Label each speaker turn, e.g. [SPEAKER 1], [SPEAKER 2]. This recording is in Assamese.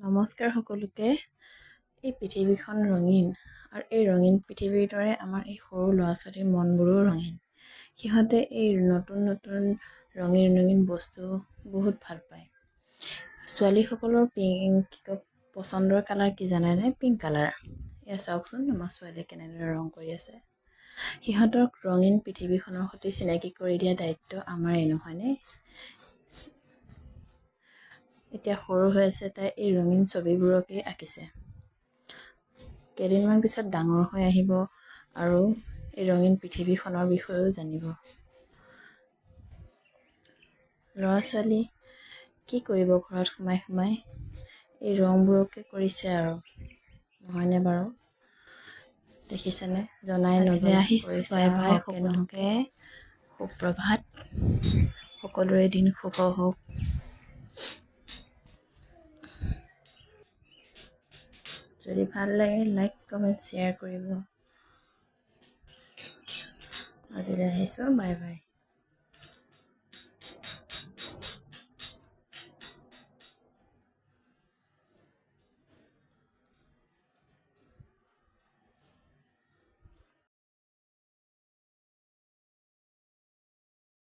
[SPEAKER 1] নমস্কাৰ সকলোকে। এই পৃথিৱীখন ৰঙীন আৰু এই ৰঙীন পৃথিৱীৰ দৰে আমাৰ এই সৰু ল'ৰা ছোৱালীৰ মনবোৰো ৰঙীন। সিহঁতে এই নতুন নতুন ৰঙীন বস্তু বহুত ভাল পায়। ছোৱালীসকলৰ পচন্দৰ কালাৰ কি জানেনে? Pink colour. এয়া চাওকচোন আমাৰ ছোৱালীয়ে কেনেদৰে ৰং কৰি আছে। সিহঁতক ৰঙীন পৃথিৱীখনৰ সৈতে চিনাকি কৰি দিয়া দায়িত্ব আমাৰেই, নহয়নে? এতিয়া সৰু হৈ আছে, তাই এই ৰঙীন ছবিবোৰকেই আঁকিছে। কেইদিনমান পিছত ডাঙৰ হৈ আহিব আৰু এই ৰঙীন পৃথিৱীখনৰ বিষয়েও জানিব। ল'ৰা ছোৱালী কি কৰিব ঘৰত সোমাই সোমাই? এই ৰংবোৰকে কৰিছে আৰু, নহয়নে বাৰু? দেখিছেনে? জনাই নজনাই কৰিছে। বাই বাই সকলোকে, সুপ্ৰভাত। সকলোৰে দিন শুভ হওক। যদি ভাল লাগে লাইক কমেণ্ট শ্বেয়াৰ কৰিব। আজিলৈ আহিছোঁ, বাই বাই।